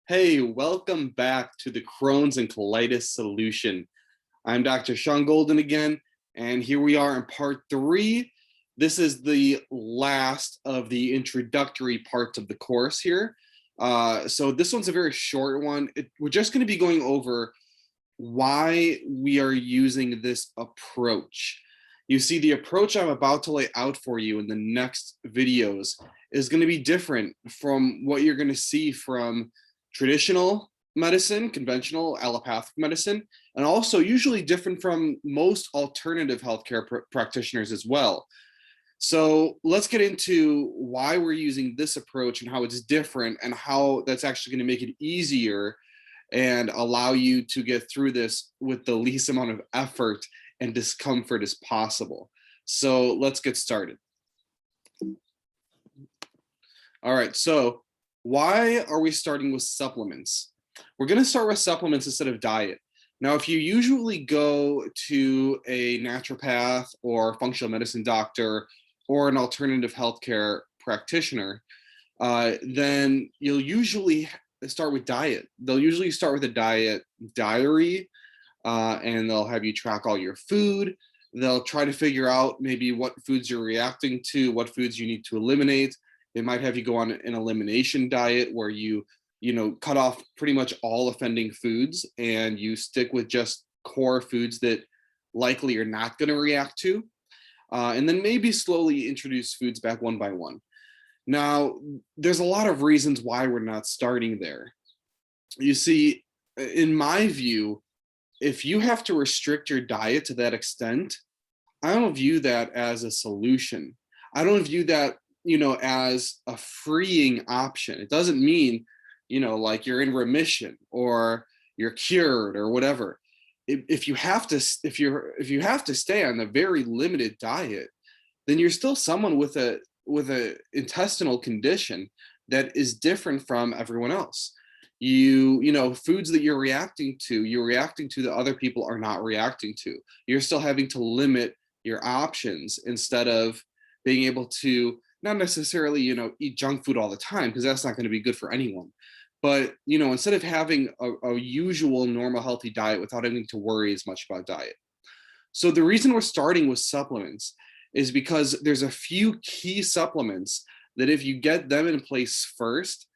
Hey, welcome back to the Crohn's and Colitis Solution. I'm Dr. Sean Golden again, and here we are in part 3. This is the last of the introductory parts of the course here. So this one's a very short one. We're just going to be going over why we are using this approach. You see, the approach I'm about to lay out for you in the next videos is going to be different from what you're going to see from traditional medicine, conventional allopathic medicine, and also usually different from most alternative healthcare practitioners as well. So let's get into why we're using this approach and how it's different and how that's actually going to make it easier and allow you to get through this with the least amount of effort and discomfort as possible. So let's get started. All right, so why are we starting with supplements? We're going to start with supplements instead of diet. Now, if you usually go to a naturopath or functional medicine doctor or an alternative healthcare practitioner, then you'll usually start with diet. They'll usually start with a diet diary, and they'll have you track all your food. They'll try to figure out maybe what foods you're reacting to, what foods you need to eliminate. They might have you go on an elimination diet where you cut off pretty much all offending foods and you stick with just core foods that likely you're not going to react to. And then maybe slowly introduce foods back one by one. Now, there's a lot of reasons why we're not starting there. You see, in my view, if you have to restrict your diet to that extent, I don't view that as a solution. I don't view that as a freeing option. It doesn't mean, like you're in remission or you're cured or whatever. If you have to stay on a very limited diet, then you're still someone with a intestinal condition that is different from everyone else. Foods that you're reacting to that other people are not reacting to. You're still having to limit your options instead of being able to not necessarily, eat junk food all the time, because that's not going to be good for anyone. But, instead of having a usual normal healthy diet without having to worry as much about diet. So the reason we're starting with supplements is because there's a few key supplements that if you get them in place first,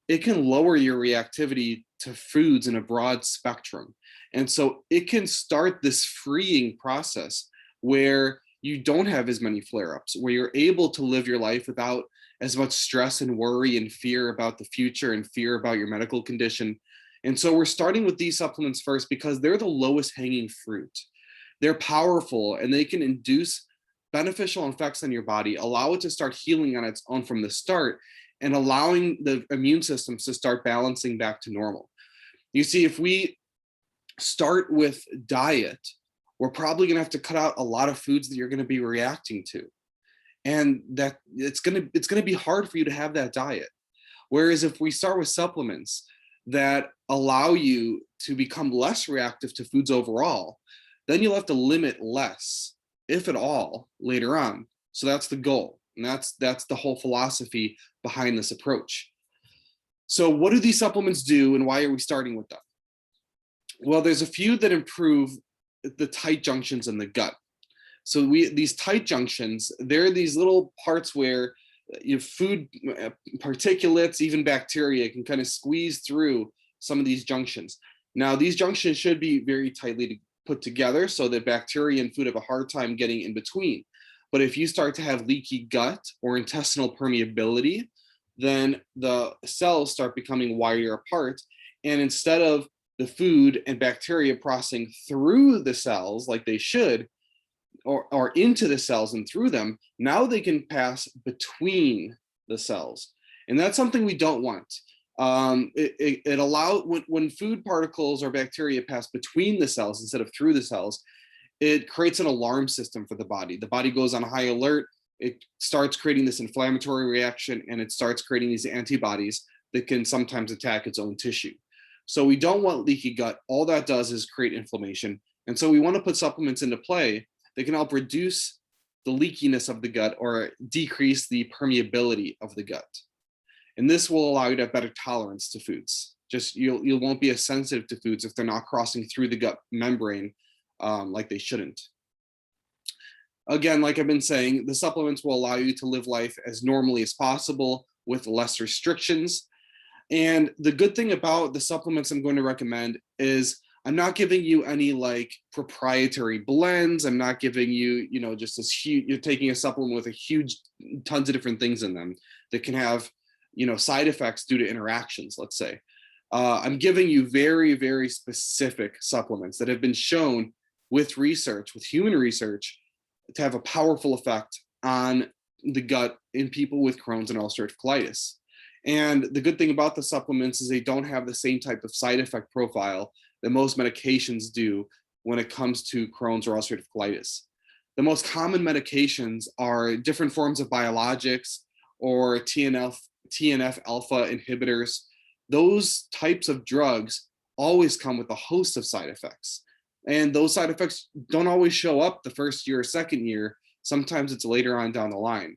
it can lower your reactivity to foods in a broad spectrum. And so it can start this freeing process where you don't have as many flare-ups, where you're able to live your life without as much stress and worry and fear about the future and fear about your medical condition. And so we're starting with these supplements first because they're the lowest hanging fruit. They're powerful and they can induce beneficial effects on your body, allow it to start healing on its own from the start, and allowing the immune systems to start balancing back to normal. You see, if we start with diet, we're probably going to have to cut out a lot of foods that you're going to be reacting to. And that it's going to be hard for you to have that diet. Whereas if we start with supplements that allow you to become less reactive to foods overall, then you'll have to limit less, if at all, later on. So that's the goal. And that's the whole philosophy behind this approach. So what do these supplements do and why are we starting with them? Well, there's a few that improve the tight junctions in the gut. So these tight junctions, they're these little parts where food particulates, even bacteria can kind of squeeze through some of these junctions. Now, these junctions should be very tightly put together so that bacteria and food have a hard time getting in between. But if you start to have leaky gut or intestinal permeability, then the cells start becoming wider apart. And instead of the food and bacteria processing through the cells like they should, or into the cells and through them, now they can pass between the cells. And that's something we don't want. It allows, when food particles or bacteria pass between the cells instead of through the cells, it creates an alarm system for the body. The body goes on high alert. It starts creating this inflammatory reaction and it starts creating these antibodies that can sometimes attack its own tissue. So we don't want leaky gut. All that does is create inflammation. And so we want to put supplements into play that can help reduce the leakiness of the gut or decrease the permeability of the gut. And this will allow you to have better tolerance to foods, Just you won't be as sensitive to foods if they're not crossing through the gut membrane like they shouldn't. Again, like I've been saying, the supplements will allow you to live life as normally as possible with less restrictions. And the good thing about the supplements I'm going to recommend is I'm not giving you any like proprietary blends. I'm not giving you, just this huge, you're taking a supplement with a huge tons of different things in them that can have, side effects due to interactions, let's say. I'm giving you very, very specific supplements that have been shown with research, with human research, to have a powerful effect on the gut in people with Crohn's and ulcerative colitis. And the good thing about the supplements is they don't have the same type of side effect profile that most medications do when it comes to Crohn's or ulcerative colitis. The most common medications are different forms of biologics or TNF alpha inhibitors. Those types of drugs always come with a host of side effects. And those side effects don't always show up the first year or second year. Sometimes it's later on down the line.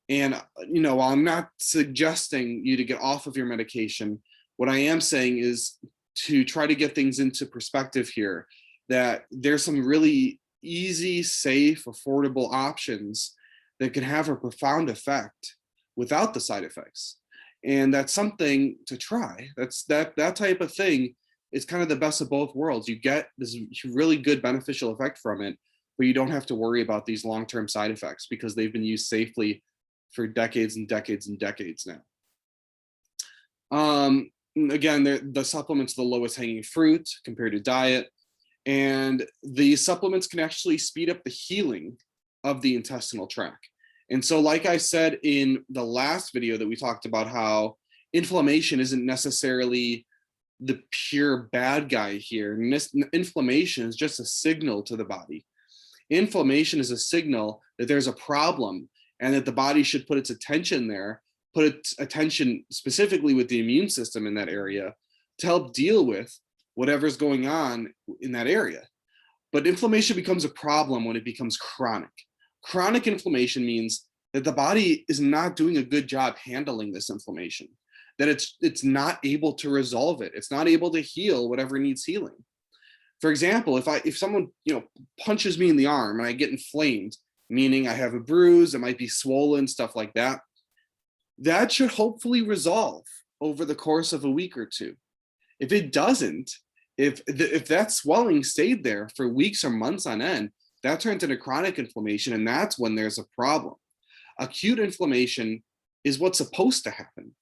And, while I'm not suggesting you to get off of your medication, what I am saying is to try to get things into perspective here, that there's some really easy, safe, affordable options that can have a profound effect without the side effects. And that's something to try. That type of thing is kind of the best of both worlds. You get this really good beneficial effect from it, but you don't have to worry about these long-term side effects because they've been used safely for decades and decades and decades now. Again, the supplements are the lowest hanging fruit compared to diet. And the supplements can actually speed up the healing of the intestinal tract. And so, like I said in the last video that we talked about how inflammation isn't necessarily the pure bad guy here. Inflammation is just a signal to the body. Inflammation is a signal that there's a problem and that the body should put its attention there, put its attention specifically with the immune system in that area to help deal with whatever's going on in that area. But inflammation becomes a problem when it becomes chronic. Chronic inflammation means that the body is not doing a good job handling this inflammation, that it's not able to resolve it. It's not able to heal whatever needs healing. For example, if someone punches me in the arm and I get inflamed, meaning I have a bruise, it might be swollen, stuff like that, that should hopefully resolve over the course of a week or two. If it doesn't, if that swelling stayed there for weeks or months on end, that turns into chronic inflammation, and that's when there's a problem. Acute inflammation is what's supposed to happen.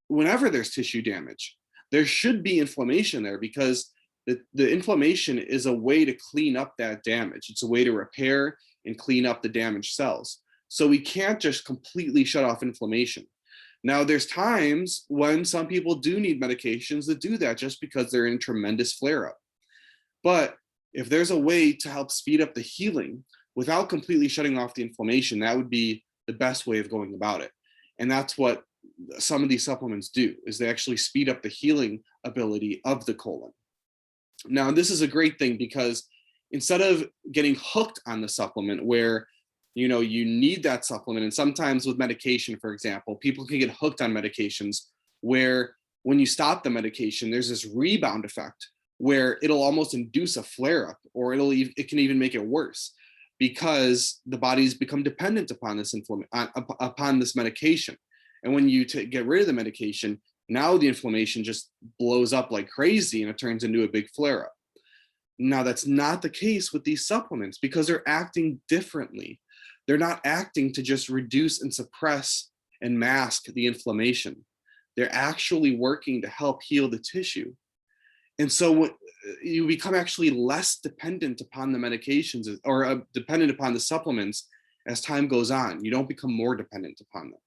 Whenever there's tissue damage, there should be inflammation there because the inflammation is a way to clean up that damage. It's a way to repair and clean up the damaged cells. So we can't just completely shut off inflammation. Now, there's times when some people do need medications that do that just because they're in tremendous flare-up. But if there's a way to help speed up the healing without completely shutting off the inflammation, that would be the best way of going about it. And that's what some of these supplements do, is they actually speed up the healing ability of the colon. Now, this is a great thing because instead of getting hooked on the supplement where you need that supplement, and sometimes with medication, for example, people can get hooked on medications where when you stop the medication, there's this rebound effect where it'll almost induce a flare-up, or it can even make it worse because the body's become dependent upon this medication. And when you get rid of the medication, now the inflammation just blows up like crazy and it turns into a big flare-up. Now, that's not the case with these supplements because they're acting differently. They're not acting to just reduce and suppress and mask the inflammation. They're actually working to help heal the tissue. And so you become actually less dependent upon the medications or dependent upon the supplements as time goes on. You don't become more dependent upon them.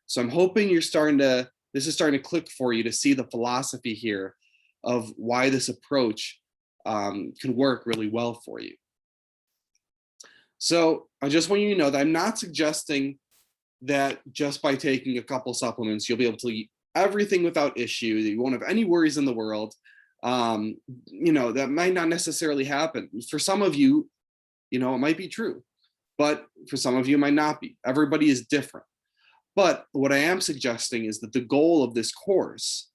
So I'm hoping this is starting to click for you to see the philosophy here of why this approach can work really well for you. So I just want you to know that I'm not suggesting that just by taking a couple supplements, you'll be able to eat everything without issue, that you won't have any worries in the world. That might not necessarily happen. For some of you, it might be true, but for some of you, it might not be. Everybody is different. But what I am suggesting is that the goal of this course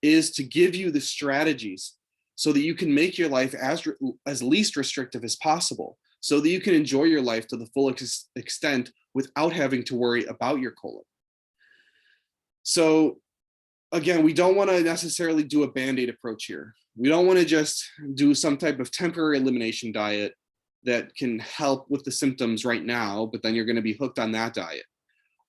is to give you the strategies so that you can make your life as least restrictive as possible, so that you can enjoy your life to the full extent without having to worry about your colon. So again, we don't want to necessarily do a Band-Aid approach here. We don't want to just do some type of temporary elimination diet that can help with the symptoms right now, but then you're going to be hooked on that diet.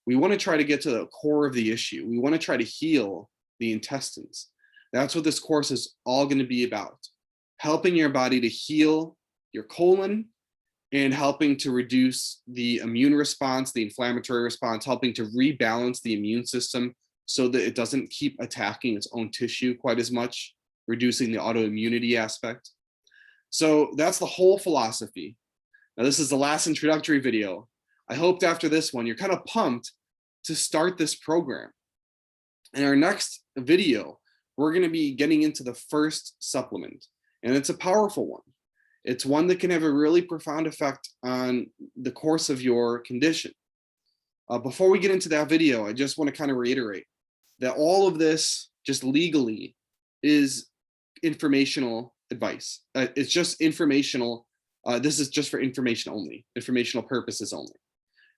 We want to try to get to the core of the issue. We want to try to heal the intestines. That's what this course is all going to be about. Helping your body to heal your colon and helping to reduce the immune response, the inflammatory response, helping to rebalance the immune system so that it doesn't keep attacking its own tissue quite as much, reducing the autoimmunity aspect. So that's the whole philosophy. Now, this is the last introductory video. I hoped after this one, you're kind of pumped to start this program. In our next video, we're going to be getting into the first supplement, and it's a powerful one. It's one that can have a really profound effect on the course of your condition. Before we get into that video, I just want to kind of reiterate that all of this, just legally, is informational advice. It's just informational. This is just for information only, informational purposes only.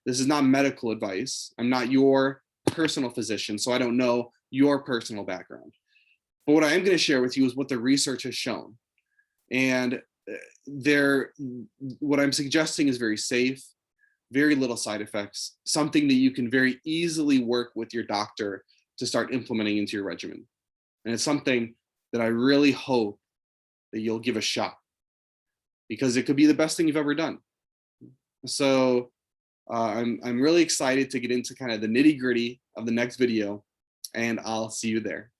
This is not medical advice. I'm not your personal physician, so I don't know your personal background. But what I am going to share with you is what the research has shown. And what I'm suggesting is very safe, very little side effects, something that you can very easily work with your doctor to start implementing into your regimen. And it's something that I really hope that you'll give a shot, because it could be the best thing you've ever done. So I'm really excited to get into kind of the nitty-gritty of the next video, and I'll see you there.